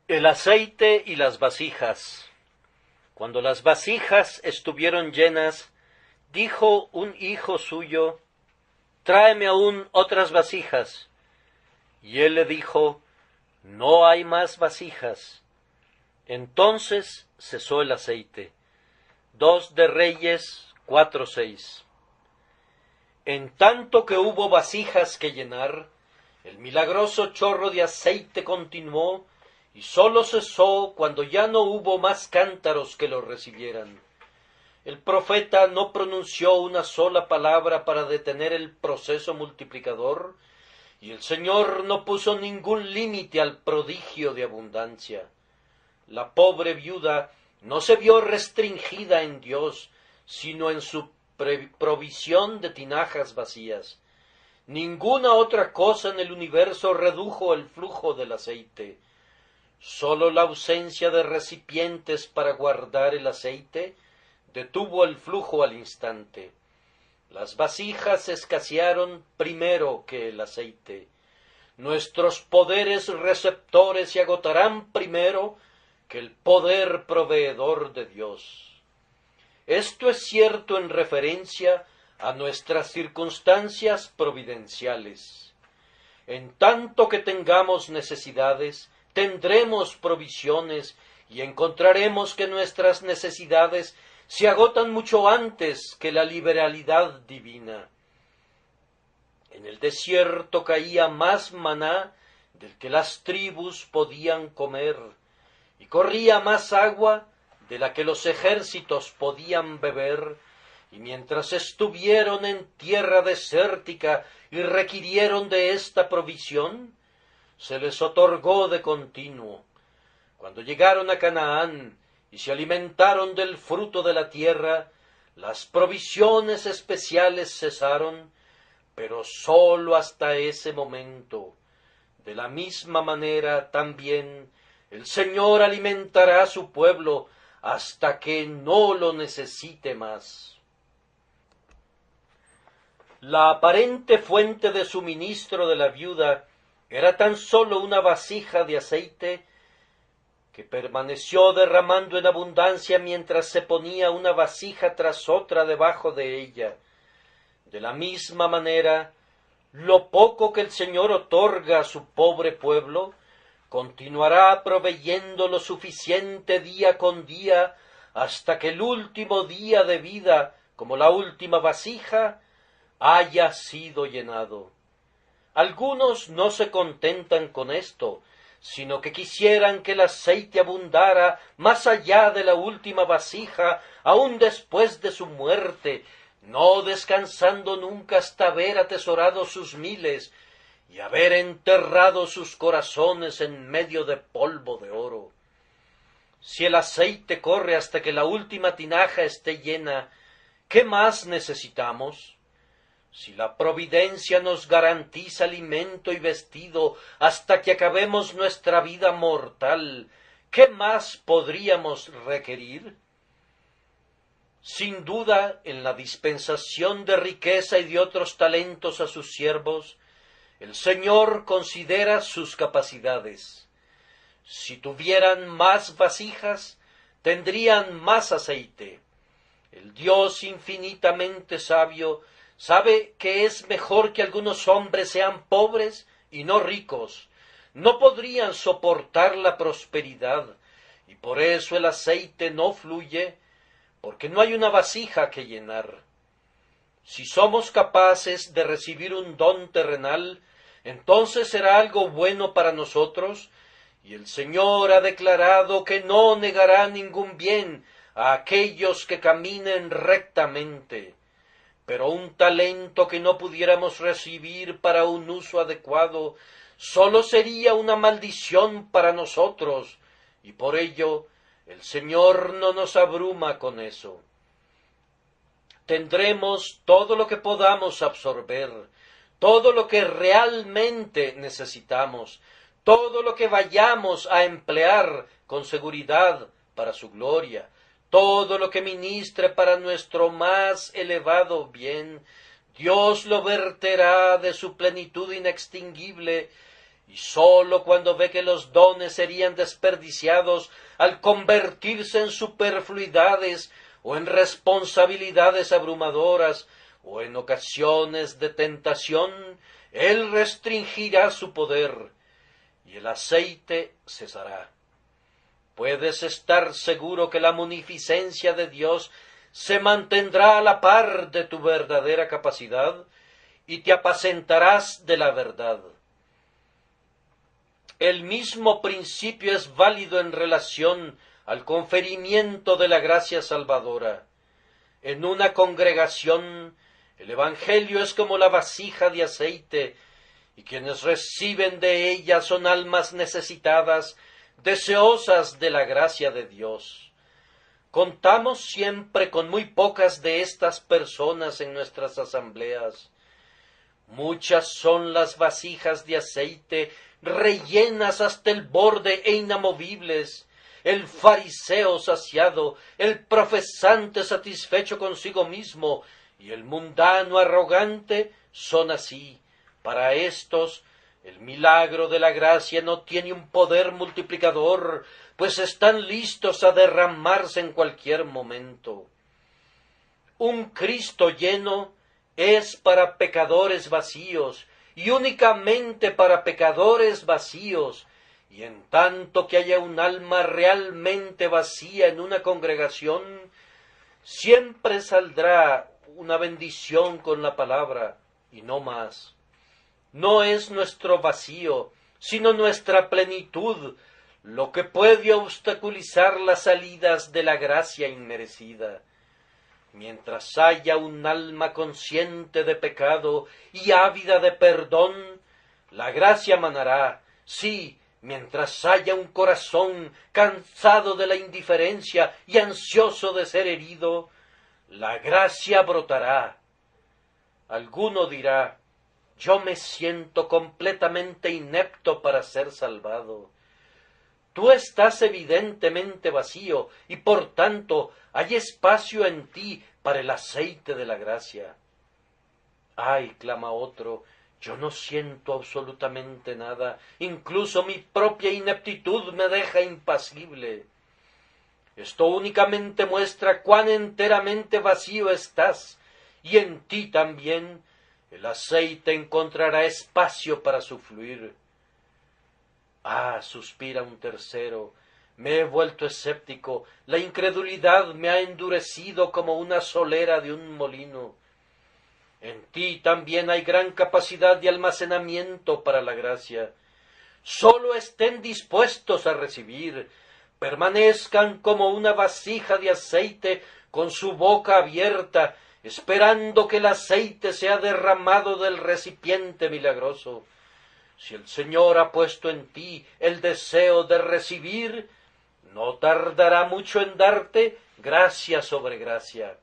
El aceite y las vasijas. Cuando las vasijas estuvieron llenas, dijo un hijo suyo, tráeme aún otras vasijas. Y él le dijo, no hay más vasijas. Entonces cesó el aceite. 2 de Reyes 4:6. En tanto que hubo vasijas que llenar, el milagroso chorro de aceite continuó, y sólo cesó cuando ya no hubo más cántaros que lo recibieran. El profeta no pronunció una sola palabra para detener el proceso multiplicador, y el Señor no puso ningún límite al prodigio de abundancia. La pobre viuda no se vio restringida en Dios, sino en su provisión de tinajas vacías. Ninguna otra cosa en el universo redujo el flujo del aceite. Sólo la ausencia de recipientes para guardar el aceite detuvo el flujo al instante. Las vasijas escasearon primero que el aceite. Nuestros poderes receptores se agotarán primero que el poder proveedor de Dios. Esto es cierto en referencia a nuestras circunstancias providenciales. En tanto que tengamos necesidades, tendremos provisiones y encontraremos que nuestras necesidades se agotan mucho antes que la liberalidad divina. En el desierto caía más maná del que las tribus podían comer, y corría más agua de la que los ejércitos podían beber, y mientras estuvieron en tierra desértica y requirieron de esta provisión, se les otorgó de continuo. Cuando llegaron a Canaán y se alimentaron del fruto de la tierra, las provisiones especiales cesaron, pero sólo hasta ese momento. De la misma manera también el Señor alimentará a su pueblo hasta que no lo necesite más. La aparente fuente de suministro de la viuda era tan solo una vasija de aceite que permaneció derramando en abundancia mientras se ponía una vasija tras otra debajo de ella. De la misma manera, lo poco que el Señor otorga a su pobre pueblo continuará proveyendo lo suficiente día con día hasta que el último día de vida, como la última vasija, haya sido llenado. Algunos no se contentan con esto, sino que quisieran que el aceite abundara más allá de la última vasija, aun después de su muerte, no descansando nunca hasta haber atesorado sus miles y haber enterrado sus corazones en medio de polvo de oro. Si el aceite corre hasta que la última tinaja esté llena, ¿qué más necesitamos? Si la providencia nos garantiza alimento y vestido hasta que acabemos nuestra vida mortal, ¿qué más podríamos requerir? Sin duda, en la dispensación de riqueza y de otros talentos a sus siervos, el Señor considera sus capacidades. Si tuvieran más vasijas, tendrían más aceite. El Dios infinitamente sabio sabe que es mejor que algunos hombres sean pobres y no ricos. No podrían soportar la prosperidad, y por eso el aceite no fluye, porque no hay una vasija que llenar. Si somos capaces de recibir un don terrenal, entonces será algo bueno para nosotros, y el Señor ha declarado que no negará ningún bien a aquellos que caminen rectamente. Pero un talento que no pudiéramos recibir para un uso adecuado sólo sería una maldición para nosotros, y por ello el Señor no nos abruma con eso. Tendremos todo lo que podamos absorber, todo lo que realmente necesitamos, todo lo que vayamos a emplear con seguridad para su gloria, todo lo que ministre para nuestro más elevado bien, Dios lo verterá de su plenitud inextinguible y sólo cuando ve que los dones serían desperdiciados al convertirse en superfluidades o en responsabilidades abrumadoras o en ocasiones de tentación, él restringirá su poder y el aceite cesará. Puedes estar seguro que la munificencia de Dios se mantendrá a la par de tu verdadera capacidad y te apacentarás de la verdad. El mismo principio es válido en relación al conferimiento de la gracia salvadora. En una congregación, el Evangelio es como la vasija de aceite, y quienes reciben de ella son almas necesitadas, deseosas de la gracia de Dios. Contamos siempre con muy pocas de estas personas en nuestras asambleas. Muchas son las vasijas de aceite rellenas hasta el borde e inamovibles. El fariseo saciado, el profesante satisfecho consigo mismo y el mundano arrogante son así. Para éstos, el milagro de la gracia no tiene un poder multiplicador, pues están listos a derramarse en cualquier momento. Un Cristo lleno es para pecadores vacíos, y únicamente para pecadores vacíos, y en tanto que haya un alma realmente vacía en una congregación, siempre saldrá una bendición con la palabra, y no más. No es nuestro vacío, sino nuestra plenitud, lo que puede obstaculizar las salidas de la gracia inmerecida. Mientras haya un alma consciente de pecado y ávida de perdón, la gracia manará. Sí, mientras haya un corazón cansado de la indiferencia y ansioso de ser herido, la gracia brotará. Alguno dirá: yo me siento completamente inepto para ser salvado. Tú estás evidentemente vacío y por tanto hay espacio en ti para el aceite de la gracia. Ay, clama otro, yo no siento absolutamente nada, incluso mi propia ineptitud me deja impasible. Esto únicamente muestra cuán enteramente vacío estás, y en ti también el aceite encontrará espacio para su fluir. Ah, suspira un tercero, me he vuelto escéptico, la incredulidad me ha endurecido como una solera de un molino. En ti también hay gran capacidad de almacenamiento para la gracia. Sólo estén dispuestos a recibir, permanezcan como una vasija de aceite con su boca abierta, esperando que el aceite sea derramado del recipiente milagroso. Si el Señor ha puesto en ti el deseo de recibir, no tardará mucho en darte gracia sobre gracia.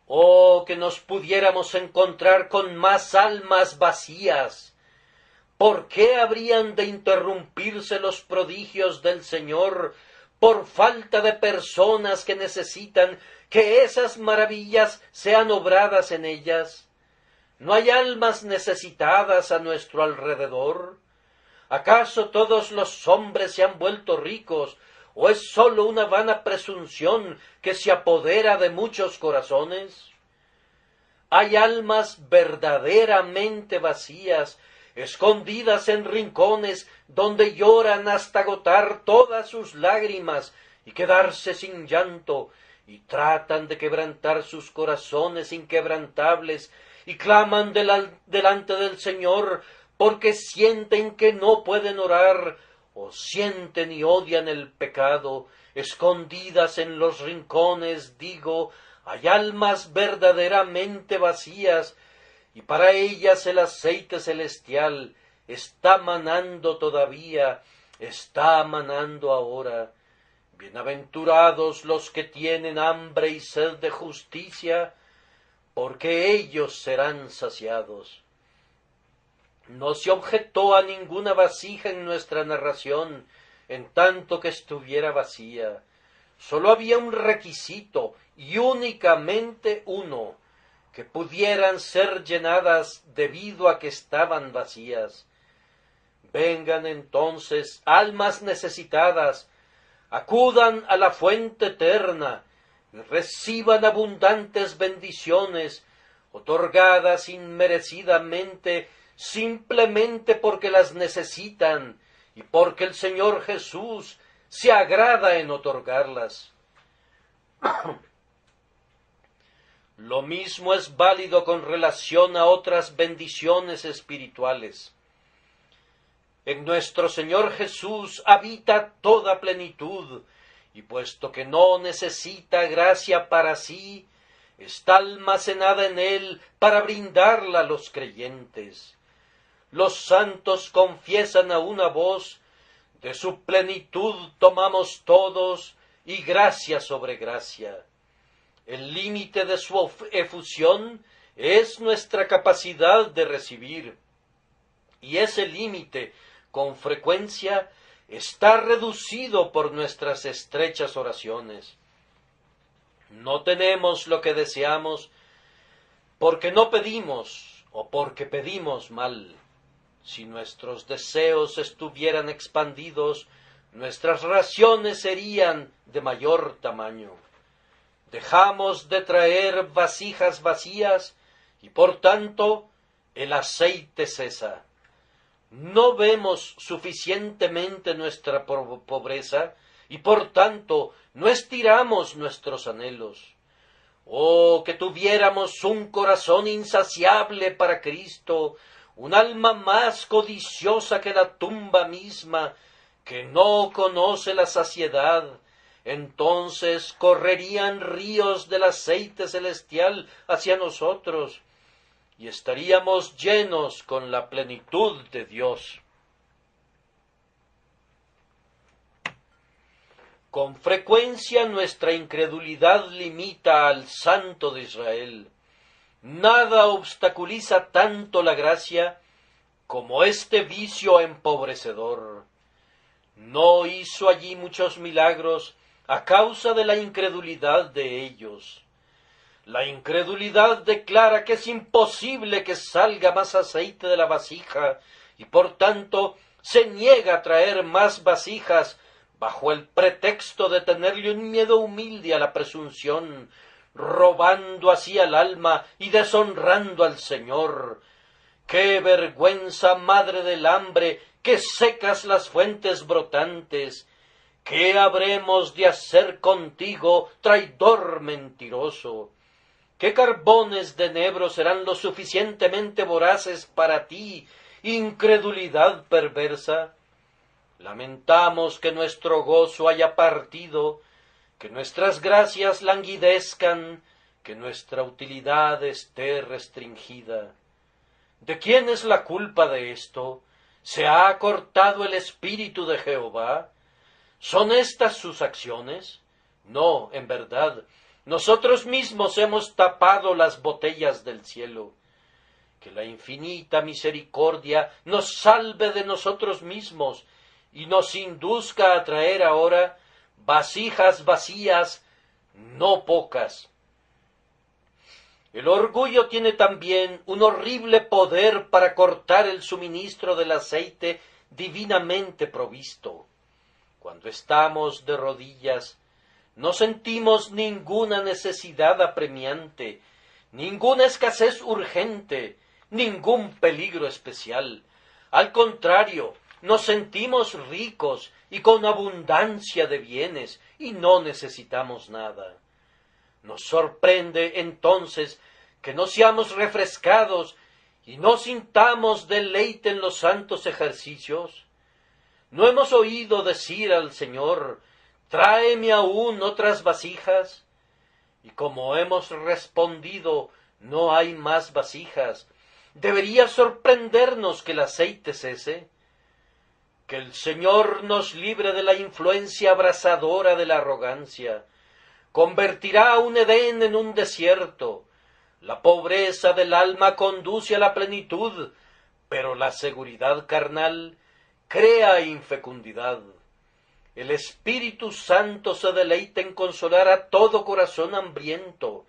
Oh, que nos pudiéramos encontrar con más almas vacías. ¿Por qué habrían de interrumpirse los prodigios del Señor por falta de personas que necesitan que esas maravillas sean obradas en ellas? ¿No hay almas necesitadas a nuestro alrededor? ¿Acaso todos los hombres se han vuelto ricos, o es sólo una vana presunción que se apodera de muchos corazones? Hay almas verdaderamente vacías, escondidas en rincones donde lloran hasta agotar todas sus lágrimas y quedarse sin llanto, y tratan de quebrantar sus corazones inquebrantables, y claman delante del Señor porque sienten que no pueden orar, o sienten y odian el pecado. Escondidas en los rincones, digo, hay almas verdaderamente vacías, y para ellas el aceite celestial está manando todavía, está manando ahora. Bienaventurados los que tienen hambre y sed de justicia, porque ellos serán saciados. No se objetó a ninguna vasija en nuestra narración, en tanto que estuviera vacía. Sólo había un requisito, y únicamente uno. que pudieran ser llenadas debido a que estaban vacías. Vengan entonces almas necesitadas, acudan a la fuente eterna, y reciban abundantes bendiciones, otorgadas inmerecidamente, simplemente porque las necesitan, y porque el Señor Jesús se agrada en otorgarlas. Lo mismo es válido con relación a otras bendiciones espirituales. En nuestro Señor Jesús habita toda plenitud, y puesto que no necesita gracia para sí, está almacenada en Él para brindarla a los creyentes. Los santos confiesan a una voz: de su plenitud tomamos todos, y gracia sobre gracia. El límite de su efusión es nuestra capacidad de recibir, y ese límite, con frecuencia, está reducido por nuestras estrechas oraciones. No tenemos lo que deseamos porque no pedimos o porque pedimos mal. Si nuestros deseos estuvieran expandidos, nuestras raciones serían de mayor tamaño. Dejamos de traer vasijas vacías y por tanto el aceite cesa. No vemos suficientemente nuestra pobreza y por tanto no estiramos nuestros anhelos. Oh, que tuviéramos un corazón insaciable para Cristo, un alma más codiciosa que la tumba misma, que no conoce la saciedad. Entonces correrían ríos del aceite celestial hacia nosotros, y estaríamos llenos con la plenitud de Dios. Con frecuencia nuestra incredulidad limita al Santo de Israel. Nada obstaculiza tanto la gracia como este vicio empobrecedor. No hizo allí muchos milagros a causa de la incredulidad de ellos. La incredulidad declara que es imposible que salga más aceite de la vasija, y por tanto se niega a traer más vasijas bajo el pretexto de tenerle un miedo humilde a la presunción, robando así al alma y deshonrando al Señor. ¡Qué vergüenza, madre del hambre, que secas las fuentes brotantes! ¿Qué habremos de hacer contigo, traidor mentiroso? ¿Qué carbones de enebro serán lo suficientemente voraces para ti, incredulidad perversa? Lamentamos que nuestro gozo haya partido, que nuestras gracias languidezcan, que nuestra utilidad esté restringida. ¿De quién es la culpa de esto? ¿Se ha acortado el espíritu de Jehová? ¿Son estas sus acciones? No, en verdad, nosotros mismos hemos tapado las botellas del cielo. Que la infinita misericordia nos salve de nosotros mismos y nos induzca a traer ahora vasijas vacías, no pocas. El orgullo tiene también un horrible poder para cortar el suministro del aceite divinamente provisto. Cuando estamos de rodillas, no sentimos ninguna necesidad apremiante, ninguna escasez urgente, ningún peligro especial. Al contrario, nos sentimos ricos y con abundancia de bienes, y no necesitamos nada. Nos sorprende entonces que no seamos refrescados y no sintamos deleite en los santos ejercicios. ¿No hemos oído decir al Señor: tráeme aún otras vasijas? Y como hemos respondido: no hay más vasijas, ¿debería sorprendernos que el aceite cese? Que el Señor nos libre de la influencia abrasadora de la arrogancia. Convertirá un Edén en un desierto. La pobreza del alma conduce a la plenitud, pero la seguridad carnal crea infecundidad. El Espíritu Santo se deleita en consolar a todo corazón hambriento,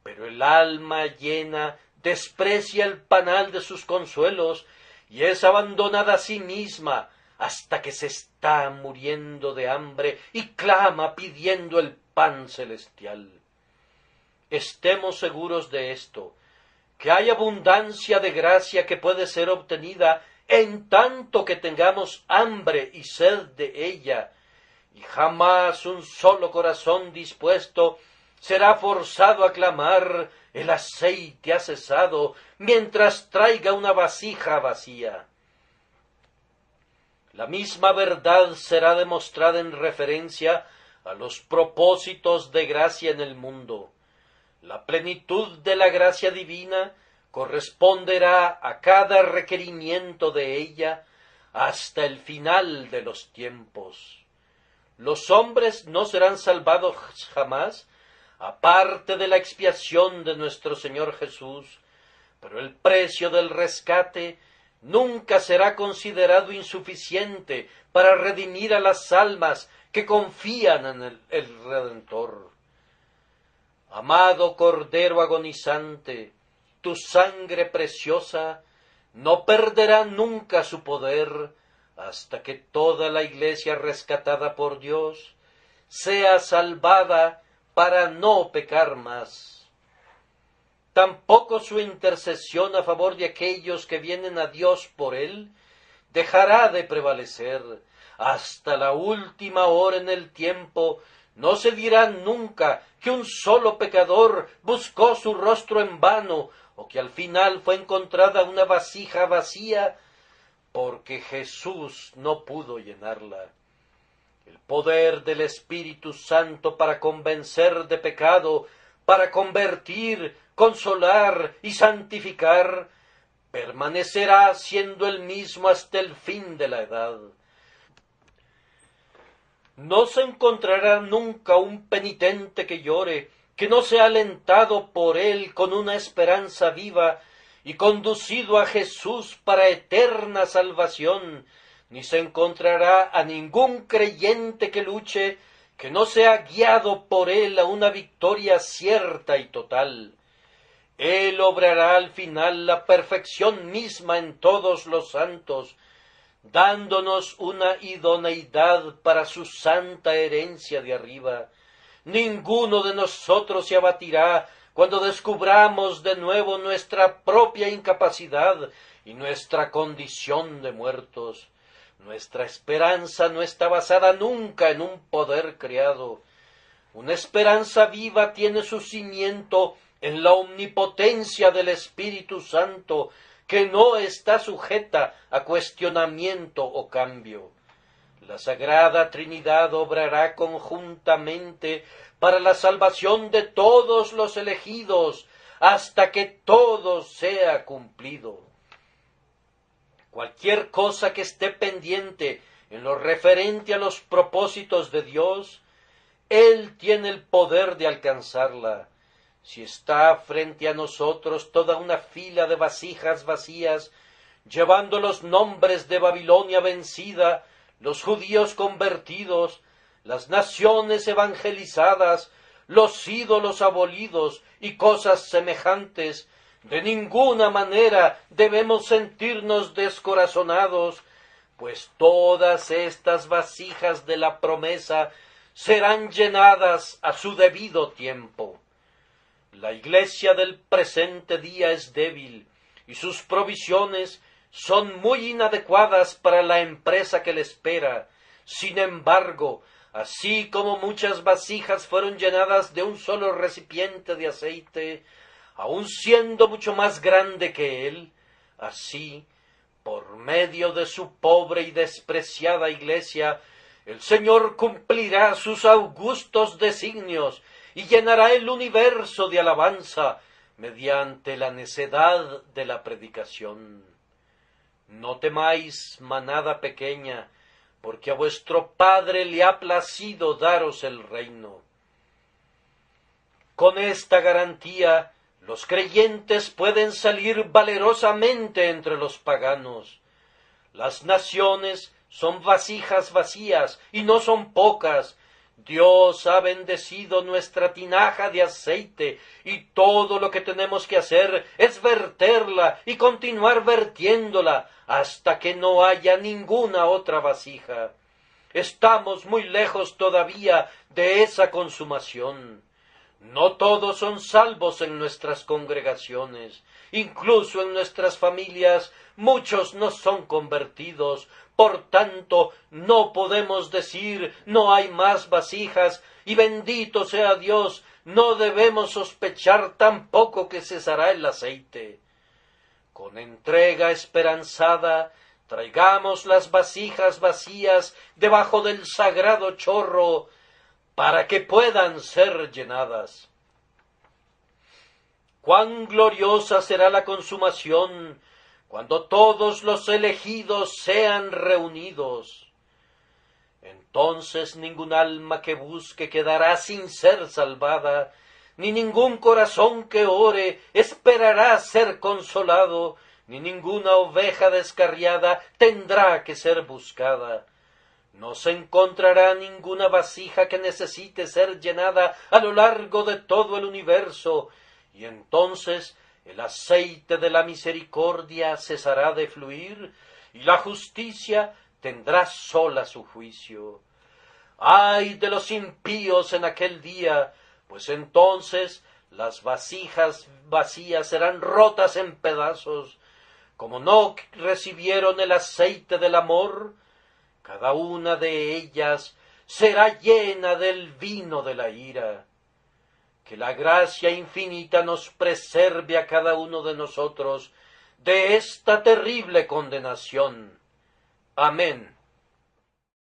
Pero el alma llena desprecia el panal de sus consuelos y es abandonada a sí misma hasta que se está muriendo de hambre y clama pidiendo el pan celestial. Estemos seguros de esto, que hay abundancia de gracia que puede ser obtenida en tanto que tengamos hambre y sed de ella, y jamás un solo corazón dispuesto será forzado a clamar: el aceite ha cesado, mientras traiga una vasija vacía. La misma verdad será demostrada en referencia a los propósitos de gracia en el mundo. La plenitud de la gracia divina corresponderá a cada requerimiento de ella hasta el final de los tiempos. Los hombres no serán salvados jamás, aparte de la expiación de nuestro Señor Jesús, pero el precio del rescate nunca será considerado insuficiente para redimir a las almas que confían en el Redentor. Amado Cordero agonizante, tu sangre preciosa no perderá nunca su poder hasta que toda la Iglesia rescatada por Dios sea salvada para no pecar más. Tampoco su intercesión a favor de aquellos que vienen a Dios por Él dejará de prevalecer. Hasta la última hora en el tiempo no se dirá nunca que un solo pecador buscó su rostro en vano, o que al final fue encontrada una vasija vacía, porque Jesús no pudo llenarla. El poder del Espíritu Santo para convencer de pecado, para convertir, consolar y santificar, permanecerá siendo el mismo hasta el fin de la edad. No se encontrará nunca un penitente que llore, que no sea alentado por él con una esperanza viva y conducido a Jesús para eterna salvación, ni se encontrará a ningún creyente que luche, que no sea guiado por él a una victoria cierta y total. Él obrará al final la perfección misma en todos los santos, dándonos una idoneidad para su santa herencia de arriba. Ninguno de nosotros se abatirá cuando descubramos de nuevo nuestra propia incapacidad y nuestra condición de muertos. Nuestra esperanza no está basada nunca en un poder creado. Una esperanza viva tiene su cimiento en la omnipotencia del Espíritu Santo, que no está sujeta a cuestionamiento o cambio. La Sagrada Trinidad obrará conjuntamente para la salvación de todos los elegidos, hasta que todo sea cumplido. Cualquier cosa que esté pendiente en lo referente a los propósitos de Dios, Él tiene el poder de alcanzarla. Si está frente a nosotros toda una fila de vasijas vacías, llevando los nombres de Babilonia vencida, los judíos convertidos, las naciones evangelizadas, los ídolos abolidos y cosas semejantes, de ninguna manera debemos sentirnos descorazonados, pues todas estas vasijas de la promesa serán llenadas a su debido tiempo. La Iglesia del presente día es débil, y sus provisiones son muy inadecuadas para la empresa que le espera. Sin embargo, así como muchas vasijas fueron llenadas de un solo recipiente de aceite, aun siendo mucho más grande que él, así, por medio de su pobre y despreciada Iglesia, el Señor cumplirá sus augustos designios y llenará el universo de alabanza mediante la necedad de la predicación. No temáis, manada pequeña, porque a vuestro Padre le ha placido daros el reino. Con esta garantía, los creyentes pueden salir valerosamente entre los paganos. Las naciones son vasijas vacías, y no son pocas, Dios ha bendecido nuestra tinaja de aceite, y todo lo que tenemos que hacer es verterla y continuar vertiéndola hasta que no haya ninguna otra vasija. Estamos muy lejos todavía de esa consumación. No todos son salvos en nuestras congregaciones, incluso en nuestras familias muchos no son convertidos. Por tanto, no podemos decir no hay más vasijas, y bendito sea Dios, no debemos sospechar tampoco que cesará el aceite. Con entrega esperanzada, traigamos las vasijas vacías debajo del sagrado chorro, para que puedan ser llenadas. Cuán gloriosa será la consumación cuando todos los elegidos sean reunidos. Entonces ningún alma que busque quedará sin ser salvada, ni ningún corazón que ore esperará ser consolado, ni ninguna oveja descarriada tendrá que ser buscada. No se encontrará ninguna vasija que necesite ser llenada a lo largo de todo el universo, y entonces el aceite de la misericordia cesará de fluir, y la justicia tendrá sola su juicio. ¡Ay de los impíos en aquel día! Pues entonces las vasijas vacías serán rotas en pedazos. Como no recibieron el aceite del amor, cada una de ellas será llena del vino de la ira. Que la gracia infinita nos preserve a cada uno de nosotros de esta terrible condenación. Amén.